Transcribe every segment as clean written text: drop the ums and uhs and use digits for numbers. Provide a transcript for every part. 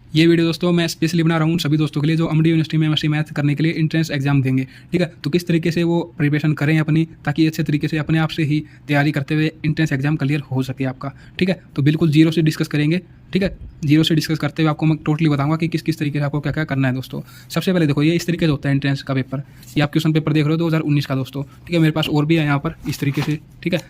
ये वीडियो दोस्तों मैं स्पेशली बना रहा हूँ सभी दोस्तों के लिए जो अमडी यूनिवर्सिटी में एमएससी मैथ करने के लिए एंट्रेंस एग्जाम देंगे। ठीक है, तो किस तरीके से वो प्रिपरेशन करें अपनी, ताकि अच्छे तरीके से अपने आप से ही तैयारी करते हुए एंट्रेंस एग्जाम क्लियर हो सके आपका। ठीक है, तो बिल्कुल जीरो से डिस्कस करेंगे। ठीक है, जीरो से डिस्कस करते हुए आपको मैं टोटली बताऊंगा कि किस किस तरीके से आपको क्या क्या करना है दोस्तों। सबसे पहले देखो, ये इस तरीके से होता है एंट्रेंस का पेपर। ये आप क्वेश्चन पेपर देख रहे हो 2019 का दोस्तों। ठीक है, मेरे पास और भी है यहाँ पर इस तरीके से। ठीक है,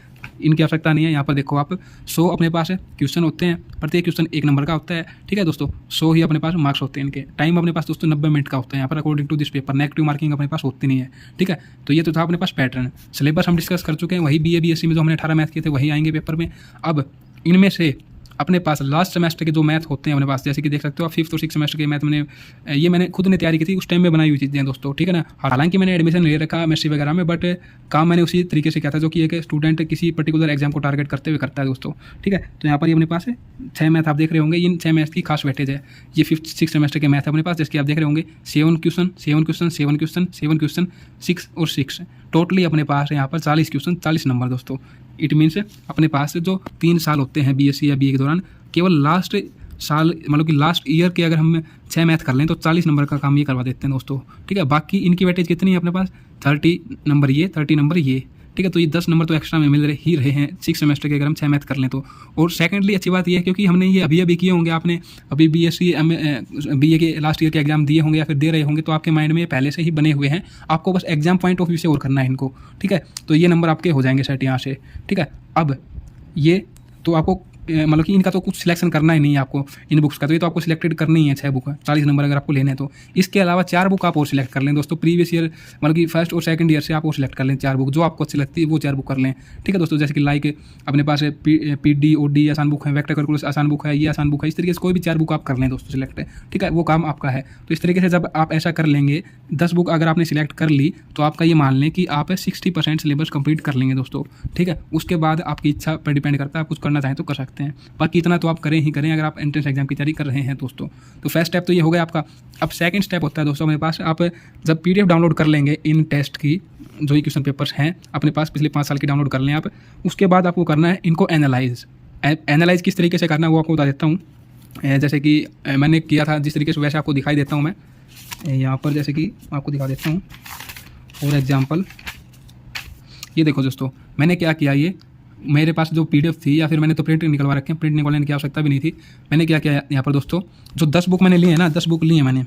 इनकी आवश्यकता नहीं है। यहाँ पर देखो आप 100 अपने पास है क्वेश्चन होते हैं, प्रत्येक क्वेश्चन 1 नंबर का होता है। ठीक है दोस्तों, 100 ही अपने पास मार्क्स होते हैं इनके। टाइम अपने पास दोस्तों 90 मिनट का होता है यहाँ पर according to this paper. Negative marking अपने पास होती नहीं है। ठीक है, तो ये तो था अपने पास पैटर्न। सिलेबस हम डिस्कस कर चुके हैं, वही BA BSc में जो हमने 18 मैथ किए थे वही आएंगे पेपर में। अब इनमें से अपने पास लास्ट सेमेस्टर के जो मैथ होते हैं अपने पास, जैसे कि देख सकते हो आप 5th और 6th सेमेस्टर के मैथ मैंने खुद ने तैयारी की थी, उस टाइम में बनाई हुई चीज़ें दोस्तों। ठीक है ना, हालांकि मैंने एडमिशन ले रखा एमएससी वगैरह में, बट काम मैंने उसी तरीके से किया था जो कि एक स्टूडेंट किसी पर्टिकुलर एग्जाम को टारगेट करते हुए करता है दोस्तों। ठीक है, तो यहाँ पर ये अपने पास है 6 मैथ आप देख रहे होंगे। इन 6 मैथ की खास वेटेज है। ये 5th 6th सेमेस्टर के मैथ है अपने पास, जैसे आप देख रहे होंगे 7 क्वेश्चन 7 क्वेश्चन 7 क्वेश्चन 7 क्वेश्चन 6 और 6। टोटली अपने पास है यहाँ पर 40 क्वेश्चन 40 नंबर दोस्तों। इट मीन्स अपने पास जो 3 साल होते हैं BSc या BA के दौरान, केवल लास्ट साल मतलब कि लास्ट ईयर के अगर हम 6 मैथ कर लें तो 40 नंबर का काम ये करवा देते हैं दोस्तों। ठीक है, बाकी इनकी वेटेज कितनी है अपने पास 30 नंबर ये 30 नंबर ये। ठीक है, तो ये 10 नंबर तो एक्स्ट्रा में मिल रहे हैं 6 सेमेस्टर के अगर हम 6 मैथ कर लें तो। और सेकेंडली अच्छी बात यह है क्योंकि हमने ये अभी किए होंगे, आपने अभी BSc BA के लास्ट ईयर के एग्जाम दिए होंगे या फिर दे रहे होंगे, तो आपके माइंड में ये पहले से ही बने हुए हैं। आपको बस एग्जाम पॉइंट ऑफ व्यू से और करना है इनको। ठीक है, तो ये नंबर आपके हो जाएंगे सेट यहाँ से। ठीक है, अब ये तो आपको मतलब कि इनका तो कुछ सिलेक्शन करना ही नहीं है आपको इन बुक्स का, तो ये तो आपको सिलेक्टेड करनी है 6 बुक 40 नंबर अगर आपको लेने हैं तो। इसके अलावा 4 बुक आप और सिलेक्ट कर लें दोस्तों। प्रीवियस ईयर मतलब कि फर्स्ट और सेकंड ईयर से आप और सिलेक्ट कर लें 4 बुक, जो आपको अच्छी लगती है वो 4 बुक कर लें। ठीक है दोस्तों, जैसे कि लाइक अपने पास PD OD आसान बुक है, वेक्टर कैलकुलस आसान बुक है, ये आसान बुक है। इस तरीके से कोई भी 4 बुक आप कर लें दोस्तों सिलेक्ट। ठीक है, वो काम आपका है। तो इस तरीके से जब आप ऐसा कर लेंगे 10 बुक अगर आपने सिलेक्ट कर ली, तो आपका ये मान लें कि आप 60% सिलेबस कंप्लीट कर लेंगे दोस्तों। ठीक है, उसके बाद आपकी इच्छा पर डिपेंड करता है, आप कुछ करना चाहें तो कर सकते हैं। बाकी इतना तो आप करें ही करें अगर आप एंट्रेंस एग्जाम की तैयारी कर रहे हैं दोस्तों। तो फर्स्ट स्टेप तो ये हो गया आपका। अब सेकंड स्टेप होता है दोस्तों अपने पास, आप जब PDF डाउनलोड कर लेंगे इन टेस्ट की, जो ये क्वेश्चन पेपर्स हैं अपने पास पिछले 5 साल की डाउनलोड कर लें आप। उसके बाद आपको करना है इनको एनालाइज किस तरीके से करना है वो आपको बता देता हूँ। जैसे कि मैंने किया था जिस तरीके से, वैसे आपको दिखाई देता हूँ मैं यहाँ पर। जैसे कि आपको दिखा देता हूँ फॉर एग्जाम्पल, ये देखो दोस्तों मैंने क्या किया, ये मेरे पास जो PDF थी, या फिर मैंने तो प्रिंट निकलवा रखे हैं, प्रिंट निकलवाने की आवश्यकता भी नहीं थी। मैंने क्या किया यहाँ पर दोस्तों, जो 10 बुक मैंने लिए हैं ना, 10 बुक लिए हैं मैंने,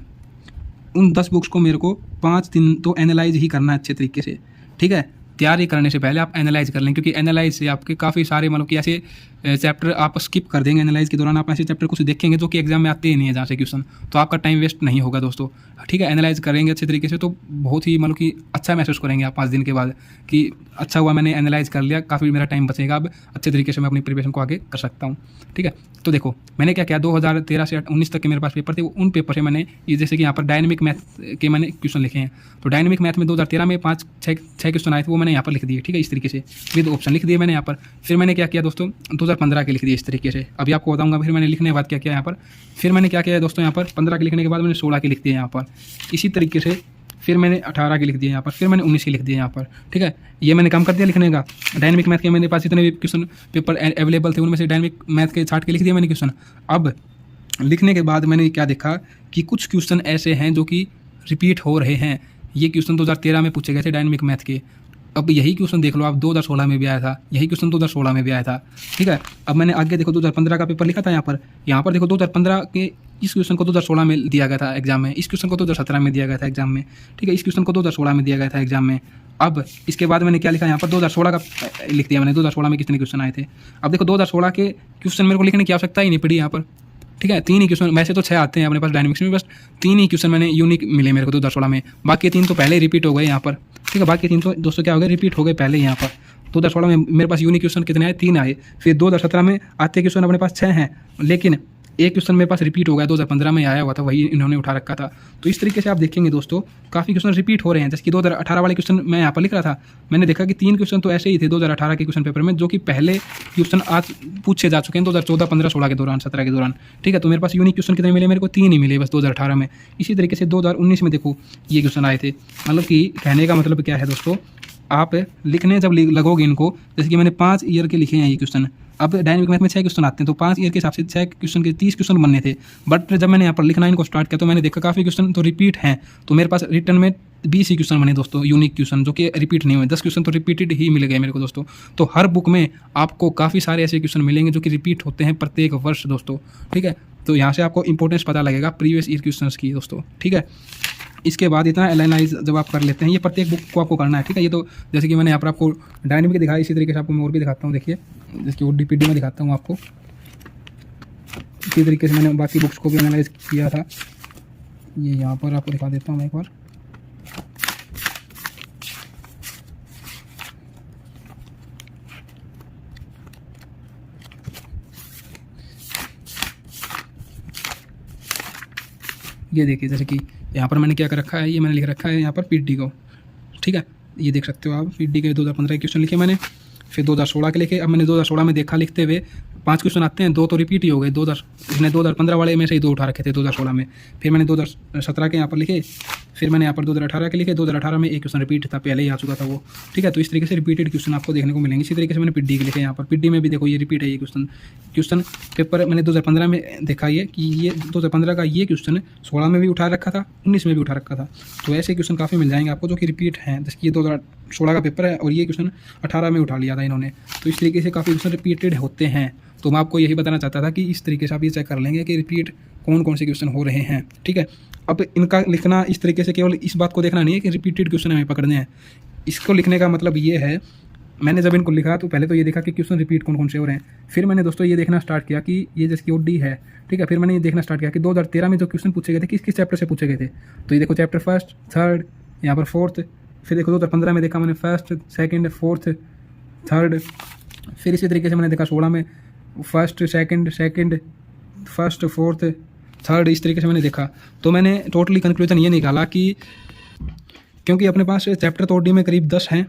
उन 10 बुक्स को मेरे को 5 दिन तो एनालाइज ही करना है अच्छे तरीके से। ठीक है, तैयारी करने से पहले आप एनालाइज कर लें, क्योंकि एनालाइज से आपके काफ़ी सारे मतलब कि ऐसे चैप्टर आप स्किप कर देंगे। एनालाइज के दौरान आप ऐसे चैप्टर कुछ देखेंगे जो कि एग्जाम में आते ही नहीं है जहाँ से क्वेश्चन, तो आपका टाइम वेस्ट नहीं होगा दोस्तों। ठीक है, एनालाइज करेंगे अच्छे तरीके से तो बहुत ही मतलब कि अच्छा महसूस करेंगे आप 5 दिन के बाद कि अच्छा हुआ मैंने एनालाइज कर लिया, काफ़ी मेरा टाइम बचेगा, अब अच्छे तरीके से मैं अपनी प्रिपरेशन को आगे कर सकता हूँ। ठीक है, तो देखो मैंने क्या किया, 2013 से 19 तक के मेरे पास पेपर थे, उन पेपर से मैंने ये जैसे कि यहाँ पर डायनेमिक मैथ के मैंने क्वेश्चन लिखे हैं। तो डायनेमिक मैथ में 2013 में 5-6 क्वेश्चन आए थे, वो मैंने यहाँ पर लिख दिए। ठीक है, इस तरीके से विद ऑप्शन लिख दिए मैंने यहाँ पर। फिर मैंने क्या किया दोस्तों, 2015 के लिख दिए इस तरीके से। अभी आपको बताऊंगा फिर मैंने लिखने के बाद क्या किया यहाँ पर। फिर मैंने क्या किया दोस्तों, यहाँ पर 15 के लिखने के बाद मैंने 16 के लिख दिए यहाँ पर। इसी तरीके से फिर मैंने 18 के लिख दिए यहाँ पर, फिर मैंने 19 के लिख दिए यहाँ पर। ठीक है, ये मैंने काम कर दिया लिखने का। डायनेमिक मैथ के मेरे पास जितने भी क्वेश्चन पेपर अवेलेबल थे उनमें से डायनेमिक मैथ के 60 के लिख दिए मैंने क्वेश्चन। अब लिखने के बाद मैंने क्या देखा कि कुछ क्वेश्चन ऐसे हैं जो कि रिपीट हो रहे हैं। ये क्वेश्चन 2013 में पूछे गए थे डायनेमिक मैथ के। अब यही क्वेश्चन देख लो आप, 2016 में भी आया था, यही क्वेश्चन 2016 में भी आया था। ठीक है, अब मैंने आगे देखो 2015 का पेपर लिखा था यहाँ पर देखो 2015 के इस क्वेश्चन को 2016 में दिया गया था एग्जाम में, इस क्वेश्चन को 2017 में दिया गया था एग्जाम में। ठीक है, इस क्वेश्चन को 2016 में दिया गया था एग्जाम में। अब इसके बाद मैंने क्या लिखा यहाँ पर, 2016 का लिख दिया मैंने, 2016 में कितने क्वेश्चन आए थे। अब देखो 2016 के क्वेश्चन मेरे को लिखने की आवश्यकता ही नहीं पड़ी यहाँ पर। ठीक है, 3 ही क्वेश्चन, वैसे तो 6 आते हैं अपने पास डायनेमिक्स में, बस 3 ही क्वेश्चन मैंने यूनिक मिले मेरे को 2016 में। बाकी 3 तो पहले रिपीट हो गए यहाँ पर। ठीक है, बाकी 3 तो दोस्तों क्या हो गए, रिपीट हो गए पहले यहाँ पर। 2016 में मेरे पास यूनिक क्वेश्चन कितने आए, 3 आए। फिर 2017 में आते क्वेश्चन अपने पास 6 हैं, लेकिन एक क्वेश्चन मेरे पास रिपीट हो गया, 2015 में आया हुआ था, वही इन्होंने उठा रखा था। तो इस तरीके से आप देखेंगे दोस्तों काफ़ी क्वेश्चन रिपीट हो रहे हैं। जैसे कि 2018 वाले क्वेश्चन मैं यहाँ पर लिख रहा था, मैंने देखा कि 3 क्वेश्चन तो ऐसे ही थे 2018 के क्वेश्चन पेपर में, जो कि पहले क्वेश्चन आज पूछे जा चुके हैं 2014, 15, 16 के दौरान, 17 के दौरान। ठीक है, तो मेरे पास यूनिक क्वेश्चन कितने मिले, मेरे को 3 ही मिले बस 2018 में। इसी तरीके से 2019 में देखो ये क्वेश्चन आए थे। मतलब कि कहने का मतलब क्या है दोस्तों आप लिखने जब लगोगे इनको, जैसे कि मैंने 5 ईयर के लिखे हैं ये क्वेश्चन। अब डायनेमिक मैथ में 6 क्वेश्चन आते हैं, तो 5 ईयर के हिसाब से 6 क्वेश्चन के 30 क्वेश्चन बनने थे। बट जब मैंने यहाँ पर लिखना इनको स्टार्ट किया तो मैंने देखा काफ़ी क्वेश्चन तो रिपीट हैं, तो मेरे पास रिटर्न में 20 ही क्वेश्चन बने दोस्तों, यूनिक क्वेश्चन जो कि रिपीट नहीं हुए। 10 क्वेश्चन तो रिपीटेड ही मिल गए मेरे को दोस्तों। तो हर बुक में आपको काफ़ी सारे ऐसे क्वेश्चन मिलेंगे जो कि रिपीट होते हैं प्रत्येक वर्ष दोस्तों, ठीक है। तो यहाँ से आपको इंपॉर्टेंस पता लगेगा प्रीवियस ईयर क्वेश्चन की दोस्तों, ठीक है। इसके बाद इतना एनालाइज जब आप कर लेते हैं, ये प्रत्येक बुक को आपको करना है, ठीक है। ये तो जैसे कि मैंने यहाँ पर आपको डायनेमिक दिखाया, इसी तरीके से आपको मैं और भी दिखाता हूँ। देखिए जैसे कि ODPD में दिखाता हूँ आपको, इसी तरीके से मैंने बाकी बुक्स को भी एनालाइज किया था। ये यहाँ पर आपको दिखा देता हूँ मैं एक बार। ये देखिए जैसे कि यहाँ पर मैंने क्या कर रखा है, ये मैंने लिख रखा है यहाँ पर PD को, ठीक है। ये देख सकते हो आप, PD के 2015 के क्वेश्चन लिखे मैंने, फिर 2016 के लिखे। अब मैंने 2016 में देखा लिखते हुए 5 क्वेश्चन आते हैं, 2 तो रिपीट ही हो गए। 2015 वाले में से ही 2 उठा रखे थे 2016 में। फिर मैंने 2017 के यहाँ पर लिखे, फिर मैंने यहाँ पर 2018 के लिखे। 2018 में एक क्वेश्चन रिपीट था, पहले ही आ चुका था वो, ठीक है। तो इस तरीके से रिपीटेड क्वेश्चन आपको देखने को मिलेंगे। इसी तरीके से मैंने PD के लिखे यहाँ पर। PD में भी देखो ये रिपीट है, ये क्वेश्चन पेपर मैंने 2015 में देखा ये कि ये 2015 का ये क्वेश्चन 16 में भी उठा रखा था, 19 में भी उठा रखा था। तो ऐसे क्वेश्चन काफ़ी मिल जाएंगे आपको जो कि रिपीट हैं, जैसे कि ये 2016 का पेपर है और ये क्वेश्चन 18 में उठा लिया था इन्होंने। तो इस तरीके से काफ़ी क्वेश्चन रिपीटेड होते हैं। तो मैं आपको यही बताना चाहता था कि इस तरीके से आप ये चेक कर लेंगे कि रिपीट कौन कौन से क्वेश्चन हो रहे हैं, ठीक है। अब इनका लिखना इस तरीके से केवल इस बात को देखना नहीं है कि रिपीटेड क्वेश्चन हमें पकड़ने हैं। इसको लिखने का मतलब ये है, मैंने जब इनको लिखा तो पहले तो ये देखा कि क्वेश्चन रिपीट कौन कौन से हो रहे हैं। फिर मैंने दोस्तों ये देखना स्टार्ट किया कि ये जैसे कि OD है, ठीक है। फिर मैंने ये देखना स्टार्ट किया कि 2013 में जो क्वेश्चन पूछे गए थे किस किस चैप्टर से पूछे गए थे। तो ये देखो चैप्टर 1, 3, यहाँ पर 4th। फिर देखो 2015 में देखा मैंने 1st, 2nd, 4th, 3rd। फिर इसी तरीके से मैंने देखा 16 में 1st, 2nd, 1st, 4th, 3rd। इस तरीके से मैंने देखा। तो मैंने टोटली कंक्लूजन ये निकाला कि क्योंकि अपने पास चैप्टर तो OD में करीब 10 हैं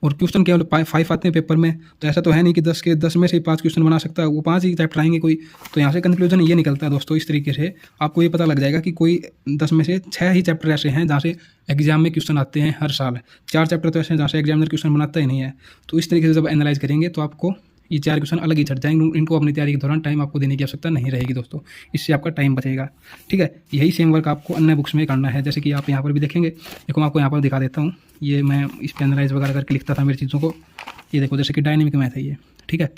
और क्वेश्चन केवल 5 आते हैं पेपर में, तो ऐसा तो है नहीं कि 10 के 10 में से 5 क्वेश्चन बना सकता है, वो 5 ही चैप्टर आएंगे कोई। तो यहाँ से कंक्लूजन ये निकलता है दोस्तों, इस तरीके से आपको ये पता लग जाएगा कि कोई 10 में से 6 ही चैप्टर ऐसे हैं जहाँ से एग्जाम में क्वेश्चन आते हैं हर साल। 4 चैप्टर तो ऐसे हैं जहाँ से एग्जामिनर क्वेश्चन बनाता ही नहीं है। तो इस तरीके से जब एनालाइज करेंगे तो आपको ये 4 क्वेश्चन अलग ही छट जाएंगे। इनको अपनी तैयारी के दौरान टाइम आपको देने की आवश्यकता नहीं रहेगी दोस्तों, इससे आपका टाइम बचेगा, ठीक है। यही सेम वर्क आपको अन्य बुक्स में करना है, जैसे कि आप यहाँ पर भी देखेंगे। देखो मैं आपको यहाँ पर दिखा देता हूँ, ये मैं इस पर एनालाइज वगैरह करके लिखता था मेरी चीज़ों को। ये देखो जैसे कि डायनेमिक मैथ है ये, ठीक है।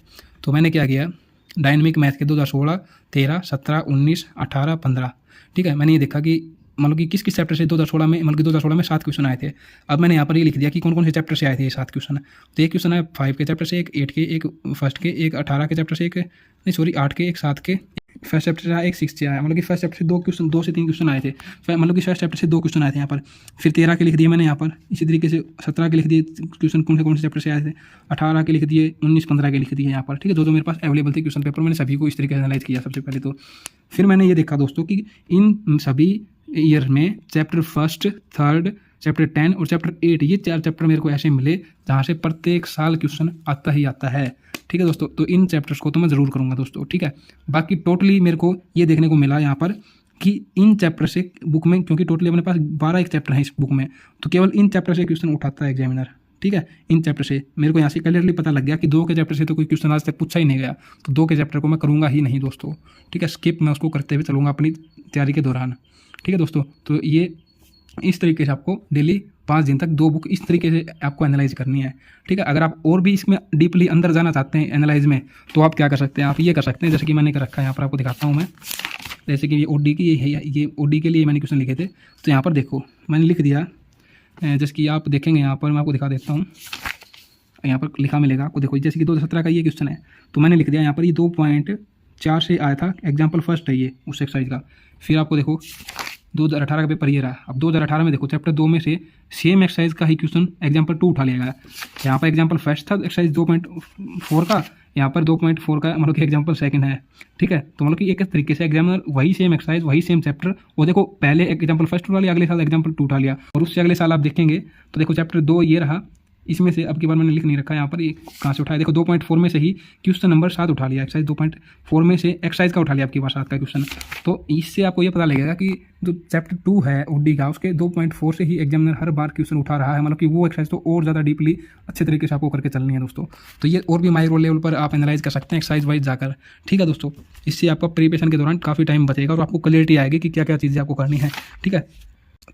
तो मैंने क्या किया, डायनेमिक मैथ के 2016, 13, 17, 19, 18, 15, ठीक है। मैंने ये देखा कि मतलब कि किस किस चैप्टर से 2016 में, मतलब कि 2016 में 7 क्वेश्चन आए थे। अब मैंने यहाँ पर ये लिख दिया कि कौन कौन से चैप्टर से आए थे ये 7 क्वेश्चन। तो एक क्वेश्चन है 5 के चैप्टर से, एक 8 के, एक 1st के, एक 18 के चैप्टर से, एक नहीं सॉरी 8 के, एक 7 के, 1st चैप्टर से आया, एक 6 से आया। मतलब कि 1st चैप्टर से 2 से 3 क्वेश्चन आए थे। मतलब कि 1st चैप्टर से 2 क्वेश्चन आए थे यहाँ पर। फिर 13 के लिख दिए मैंने यहाँ पर। इसी तरीके से 17 के लिख दिए क्वेश्चन कौन से चैप्टर से आए थे। 18 के लिख दिए, 19, 15 के लिख दिए यहाँ पर, ठीक है। जो मेरे पास अवेलेबल थे क्वेश्चन पेपर, मैंने सभी को इस तरीके से एनालाइज किया सबसे पहले। तो फिर मैंने ये देखा दोस्तों कि इन सभी ईयर में चैप्टर 1st, 3rd, चैप्टर 10 और चैप्टर 8, ये 4 चैप्टर मेरे को ऐसे मिले जहाँ से प्रत्येक साल क्वेश्चन आता ही आता है, ठीक है दोस्तों। तो इन चैप्टर्स को तो मैं ज़रूर करूँगा दोस्तों, ठीक है। बाकी टोटली मेरे को ये देखने को मिला यहाँ पर कि इन चैप्टर से बुक में, क्योंकि टोटली अपने पास 12 एक चैप्टर हैं इस बुक में, तो केवल इन चैप्टर से क्वेश्चन उठाता है एग्जामिनर, ठीक है। इन चैप्टर से मेरे को यहाँ से क्लियरली पता लग गया कि 2 के चैप्टर से तो कोई क्वेश्चन आज तक पूछा ही नहीं गया, तो 2 के चैप्टर को मैं करूँगा ही नहीं दोस्तों, ठीक है। स्किप मैं उसको करते हुए चलूँगा अपनी तैयारी के दौरान, ठीक है दोस्तों। तो ये इस तरीके से आपको डेली 5 दिन तक 2 बुक इस तरीके से आपको एनालाइज करनी है, ठीक है। अगर आप और भी इसमें डीपली अंदर जाना चाहते हैं एनालाइज में, तो आप क्या कर सकते हैं, आप ये कर सकते हैं जैसे कि मैंने कर रखा है यहाँ पर, आपको दिखाता हूँ मैं। जैसे कि ये OD की ये OD के लिए मैंने क्वेश्चन लिखे थे, तो यहाँ पर देखो मैंने लिख दिया, जैसे कि आप देखेंगे यहाँ पर मैं आपको दिखा देता हूँ, यहाँ पर लिखा मिलेगा आपको। देखो जैसे कि 2017 का ये क्वेश्चन है, तो मैंने लिख दिया यहाँ पर ये 2.4 से आया था, एग्जाम्पल 1st है ये उस एक्सरसाइज का। फिर आपको देखो 2018 का पेपर ये रहा। अब 2018 में देखो चैप्टर 2 में से सेम एक्सरसाइज का ही क्वेश्चन एग्जाम्पल 2 उठा लिया गया। यहाँ पर एग्जाम्पल 1st था एक्सरसाइज 2.4 का, यहाँ पर 2.4 का मतलब कि एग्जाम्पल 2nd है, ठीक है। तो मतलब कि एक तरीके से एग्जामिनर वही सेम एक्सरसाइज, वही सेम चैप्टर, वो देखो पहले एग्जाम्पल 1st उठा लिया, अगले साल एग्जाम्पल 2 उठा लिया, और उससे अगले साल आप देखेंगे तो देखो चैप्टर 2 ये रहा, इसमें से अब की बार मैंने लिख नहीं रखा है यहाँ पर, ये कहाँ से उठाया, देखो 2.4 में से ही क्वेश्चन नंबर 7 उठा लिया, एक्सरसाइज 2.4 में से एक्सरसाइज का उठा लिया आपकी बार 7 का क्वेश्चन। तो इससे आपको ये पता लगेगा कि जो चैप्टर 2 है ओडी का, उसके 2.4 से ही एग्जामिनर हर बार क्वेश्चन उठा रहा है, मतलब कि वो एक्सरसाइज तो और ज़्यादा डीपली अच्छे तरीके से आपको करके चलनी है दोस्तों। तो ये और भी माइक्रो लेवल पर आप एनालाइज कर सकते हैं एक्सरसाइज वाइज जाकर, ठीक है दोस्तों। इससे आपका प्रिपरेशन के दौरान काफ़ी टाइम बचेगा और आपको क्लियरिटी आएगी कि क्या क्या चीज़ें आपको करनी है, ठीक है।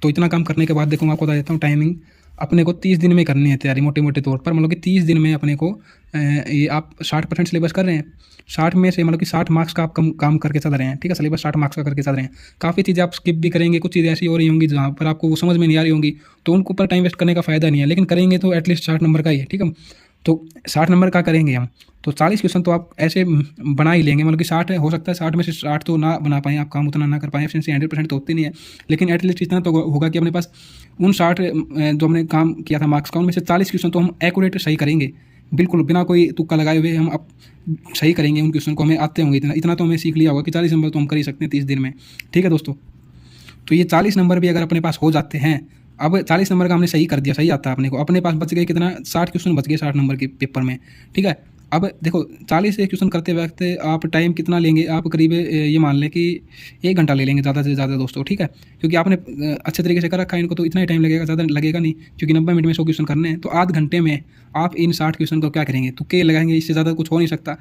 तो इतना काम करने के बाद देखो मैं आपको बता देता हूँ टाइमिंग। अपने को 30 दिन में करनी है तैयारी मोटे मोटे तौर पर, मतलब कि 30 दिन में अपने को ये आप 60% सिलेबस कर रहे हैं, 60 में से मतलब कि 60 मार्क्स का आप काम करके चल रहे हैं, ठीक है। सिलेबस 60 मार्क्स का करके चल रहे हैं। काफ़ी चीज़ें आप स्किप भी करेंगे, कुछ चीज़ें ऐसी हो रही होंगी जहाँ पर आपको वो समझ में नहीं आ रही होंगी, तो उनके ऊपर टाइम वेस्ट करने का फ़ायदा नहीं है, लेकिन करेंगे तो एटलीस्ट 60 नंबर का ही है, ठीक है। तो 60 नंबर का करेंगे हम, तो 40 क्वेश्चन तो आप ऐसे बना ही लेंगे, मतलब कि 60 हो सकता है 60 में से 60 तो ना बना पाएँ, आप काम उतना ना कर पाएँ, एफिशिएंसी 100% तो होती नहीं है, लेकिन एटलीस्ट इतना तो होगा कि अपने पास उन 60 जो हमने काम किया था मार्क्स का, उनमें से 40 क्वेश्चन तो हम एक्यूरेट सही करेंगे, बिल्कुल बिना कोई तुक्का लगाए हुए हम अब सही करेंगे उन क्वेश्चन को, हमें आते होंगे इतना तो हमें सीख लिया होगा कि 40 नंबर तो हम कर ही सकते हैं 30 दिन में, ठीक है दोस्तों। तो ये 40 नंबर भी अगर अपने पास हो जाते हैं, अब 40 नंबर का हमने सही कर दिया, सही आता है अपने को, अपने पास बच गए कितना, 60 क्वेश्चन बच गए 60 नंबर के पेपर में, ठीक है। अब देखो 40 से क्वेश्चन करते वक्त आप टाइम कितना लेंगे, आप करीब ये मान लें कि 1 घंटा ले लेंगे ज़्यादा से ज़्यादा दोस्तों, ठीक है। क्योंकि आपने अच्छे तरीके से कर रखा है इनको, तो इतना ही टाइम लगेगा, ज़्यादा लगेगा नहीं, क्योंकि 90 मिनट में 100 क्वेश्चन करने हैं। तो आध घंटे में आप इन 60 क्वेश्चन को क्या करेंगे, तुक्के लगाएंगे, इससे ज़्यादा कुछ हो नहीं सकता,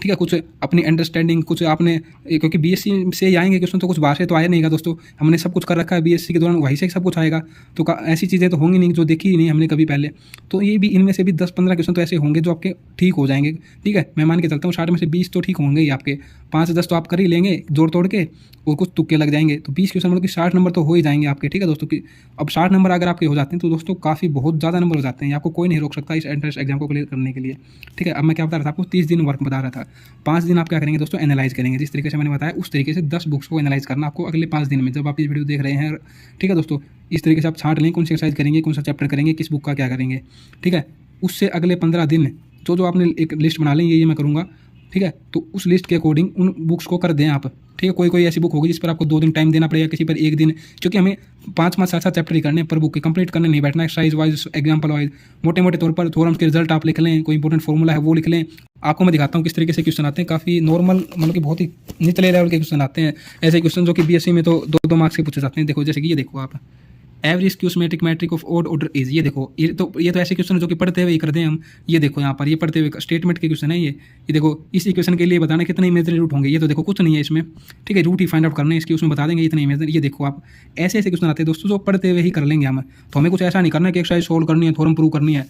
ठीक है। कुछ अपनी अंडरस्टैंडिंग, कुछ आपने, क्योंकि बीएससी से ही आएंगे क्वेश्चन, तो कुछ बाहर से तो आया नहीं का दोस्तों, हमने सब कुछ कर रखा है बीएससी के दौरान, वहीं से सब कुछ आएगा, तो ऐसी चीज़ें तो होंगी नहीं जो देखी ही नहीं हमने कभी पहले। तो ये भी इनमें से भी 10-15 क्वेश्चन तो ऐसे होंगे जो आपके ठीक हो जाएंगे, ठीक है। मैं मान के चलता हूँ 60 में से 20 तो ठीक होंगे ही आपके, 5-10 तो आप कर ही लेंगे जोड़ तोड़ के, और कुछ तुक्के लग जाएंगे, तो 20 क्वेश्चन मतलब कि 60 नंबर तो हो ही जाएंगे आपके, ठीक है दोस्तों। कि अब 60 नंबर अगर आपके हो जाते हैं तो दोस्तों काफ़ी बहुत ज़्यादा नंबर हो जाते हैं, आपको कोई नहीं रोक सकता इस एंट्रेंस एग्जाम को क्लियर करने के लिए, ठीक है। अब मैं क्या बता रहा था आपको, 30 दिन वर्क बता रहा था, 5 दिन आप क्या करेंगे दोस्तों, एनालाइज करेंगे, जिस तरीके से मैंने बताया उस तरीके से 10 बुक्स को एनालाइज करना आपको अगले 5 दिन में, जब आप ये वीडियो देख रहे हैं, ठीक है दोस्तों। इस तरीके से आप छांट लें कौन सी एक्सरसाइज करेंगे, कौन सा चैप्टर करेंगे, किस बुक का क्या करेंगे, ठीक है। उससे अगले 15 दिन जो आपने एक लिस्ट बना लें, ये मैं करूँगा, ठीक है। तो उस लिस्ट के अकॉर्डिंग उन बुक्स को कर दें आप, ठीक है। कोई ऐसी बुक होगी जिस पर आपको 2 दिन टाइम देना पड़ेगा, किसी पर 1 दिन, क्योंकि हमें 5-5 7-7 चैप्टर ही करने पर बुक के कंप्लीट करने नहीं बैठना, एक्सरसाइज वाइज, एग्जाम्पल वाइज, मोटे मोटे तौर पर थ्योरम्स के रिजल्ट आप लिख लें, कोई इंपॉर्टेंट फॉर्मूला है वो लिख लें। आपको मैं दिखाता हूँ किस तरीके से क्वेश्चन आते हैं, काफ़ी नॉर्मल, मतलब कि बहुत ही निचले लेवल के क्वेश्चन आते हैं, ऐसे क्वेश्चन जो कि बीएससी में तो 2-2 मार्क्स के पूछे जाते हैं। देखो जैसे कि ये देखो आप, average skew symmetric matrix of odd order is, ये देखो, ये तो ऐसे क्वेश्चन जो कि पढ़ते हुए ही करते हैं हम। ये देखो यहाँ पर, ये पढ़ते हुए स्टेटमेंट के क्वेश्चन है ये देखो, इस इक्वेशन के लिए बताना कितने इमेजिनरी रूट होंगे, ये तो देखो कुछ नहीं है इसमें, ठीक है। रूट ही फाइंड आउट करने इसके, उसमें बता देंगे इतने इमेजिनरी। ये देखो आप, ऐसे ऐसे क्वेश्चन आते हैं दोस्तों जो पढ़ते हुए ही कर लेंगे हम। तो हमें कुछ ऐसा नहीं करना है कि एक्सरसाइज सोल्व करनी है, थ्योरम प्रूव करनी है,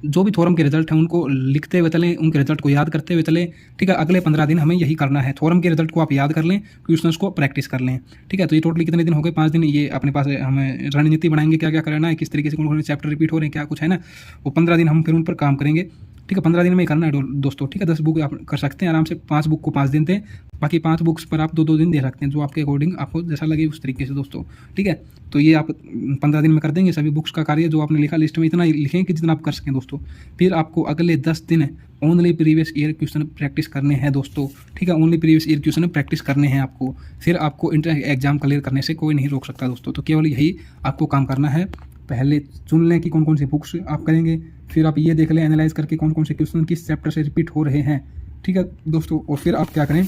जो भी थ्योरम के रिजल्ट हैं उनको लिखते हुए चलें, उनके रिजल्ट को याद करते हुए चलें, ठीक है। अगले 15 दिन हमें यही करना है, थ्योरम के रिजल्ट को आप याद कर लें, क्वेश्चंस को प्रैक्टिस कर लें, ठीक है। तो ये टोटली कितने दिन हो गए, 5 दिन। ये अपने पास हमें रणनीति बनाएंगे, क्या क्या करना है, किस तरीके से कौन-कौन से चैप्टर रिपीट हो रहे हैं, क्या कुछ है ना, वो 15 दिन हम फिर उन पर काम करेंगे, ठीक है। 15 दिन में ही करना है दोस्तों, ठीक है। 10 बुक आप कर सकते हैं आराम से, 5 बुक को 5 दिन दें, बाकी 5 बुक्स पर आप 2-2 दिन दे सकते हैं, जो आपके अकॉर्डिंग आपको जैसा लगे उस तरीके से दोस्तों, ठीक है। तो ये आप 15 दिन में कर देंगे सभी बुक्स का कार्य जो आपने लिखा, लिस्ट में इतना ही लिखें कि जितना आप कर सकें दोस्तों। फिर आपको अगले 10 दिन only previous year question practice करने हैं दोस्तों, ठीक है। Only previous year question practice करने हैं आपको, फिर आपको इंटर एग्जाम क्लियर करने से कोई नहीं रोक सकता दोस्तों। तो केवल यही आपको काम करना है, पहले चुन लें कि कौन कौन सी बुक्स आप करेंगे, फिर आप ये देख लें एनालाइज करके कौन कौन से क्वेश्चन किस चैप्टर से रिपीट हो रहे हैं, ठीक है दोस्तों। और फिर आप क्या करें,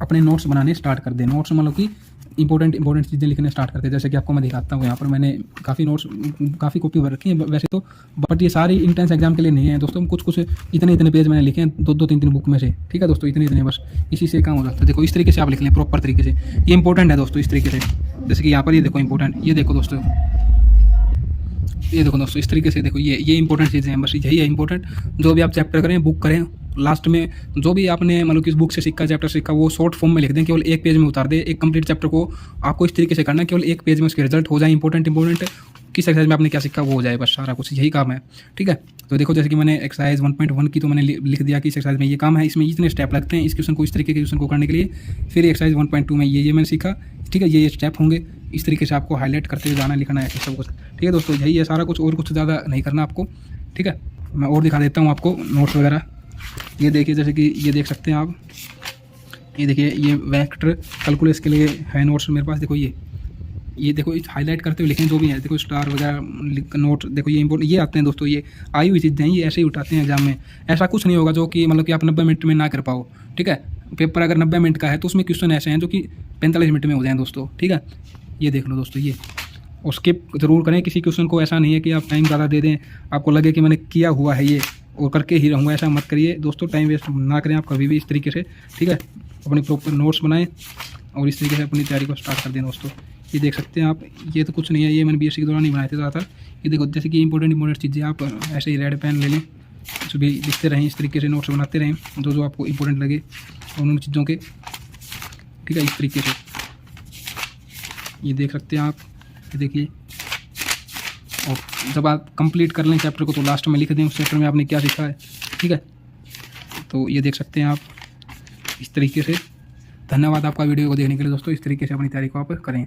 अपने नोट्स बनाने स्टार्ट कर दें। नोट्स मतलब कि इंपॉर्टेंट चीज़ें लिखने स्टार्ट करते हैं, जैसे कि आपको मैं दिखाता हूँ यहाँ पर मैंने काफ़ी नोट्स, काफ़ी कॉपी भर रखी है वैसे तो, बट ये सारी इंट्रेंस एग्जाम के लिए नहीं है दोस्तों। कुछ इतने पेज मैंने लिखे हैं 2-3 बुक में से, ठीक है दोस्तों। इतने बस, इसी से काम हो जाता है। देखो इस तरीके से आप लिख लें प्रॉपर तरीके से, ये इंपॉर्टेंट है दोस्तों। इस तरीके से जैसे कि यहाँ पर ये देखो इंपॉर्टेंट, ये देखो दोस्तों, ये देखो दोस्तों, इस तरीके से देखो, ये इंपॉर्टेंट चीज़ें हैं, बस यही है इंपॉर्टेंट। जो भी आप चैप्टर करें, बुक करें, लास्ट में जो भी आपने मतलब किस बुक से सीखा, चैप्टर सीखा, वो शॉर्ट फॉर्म में लिख दें, केवल 1 पेज में उतार दें। एक कंप्लीट चैप्टर को आपको इस तरीके से करना है, केवल 1 पेज में उसके रिजल्ट हो जाए, इंपॉर्टेंट किस एक्सरसाइज में आपने क्या सीखा वो हो जाए, बस सारा कुछ यही काम है, ठीक है। तो देखो जैसे कि मैंने एक्सरसाइज 1.1 की तो मैंने लिख दिया कि इस एक्सरसाइज में ये काम है, इसमें इतने स्टेप लगते हैं इस क्वेश्चन को, इस तरीके के क्वेश्चन को करने के लिए। फिर एक्सरसाइज 1.2 में ये मैंने सीखा, ठीक है, ये स्टेप होंगे, इस तरीके से आपको हाईलाइट करते हुए जाना, लिखना है सब कुछ, ठीक है दोस्तों। यही है सारा कुछ, और कुछ ज़्यादा नहीं करना आपको, ठीक है। मैं और दिखा देता हूँ आपको नोट्स वगैरह। ये देखिए जैसे कि ये देख सकते हैं आप, ये देखिए ये वेक्टर कैलकुलस के लिए है नोट्स मेरे पास। देखो ये ये देखो इस हाईलाइट करते हुए लिखें जो भी है, देखो स्टार वगैरह नोट, देखो ये इंपोर्टेंट ये आते हैं दोस्तों, ये आई हुई चीज़ें हैं, ये ऐसे ही उठाते हैं एग्जाम में। ऐसा कुछ नहीं होगा जो कि मतलब कि आप 90 मिनट में ना कर पाओ, ठीक है। पेपर अगर 90 मिनट का है तो उसमें क्वेश्चन ऐसे हैं जो कि 45 मिनट में हो जाएँ दोस्तों, ठीक है। ये देख लो दोस्तों, ये और स्किप ज़रूर करें किसी क्वेश्चन को। ऐसा नहीं है कि आप टाइम ज़्यादा दे दें, आपको लगे कि मैंने किया हुआ है ये और करके ही रहूँगा, ऐसा मत करिए दोस्तों। टाइम वेस्ट ना करें आप कभी भी इस तरीके से, ठीक है। अपनी प्रॉपर नोट्स बनाएं और इस तरीके से अपनी तैयारी को स्टार्ट कर दें दोस्तों। ये देख सकते हैं आप, ये तो कुछ नहीं है, ये मैंने बीएससी के दौरान नहीं बनाए थे ज़्यादातर। ये देखो जैसे कि इंपॉर्टेंट चीज़ें आप ऐसे ही रेड पेन ले लें, जो भी लिखते रहें, इस तरीके से नोट्स बनाते रहें जो जो आपको इंपॉर्टेंट लगे उन चीज़ों के, ठीक है। इस तरीके से ये देख सकते हैं आप, ये देखिए। और जब आप कंप्लीट कर लें चैप्टर को तो लास्ट में लिख दें उस चैप्टर में आपने क्या सीखा है, ठीक है। तो ये देख सकते हैं आप इस तरीके से। धन्यवाद आपका वीडियो को देखने के लिए दोस्तों। इस तरीके से अपनी तैयारी को आप करें।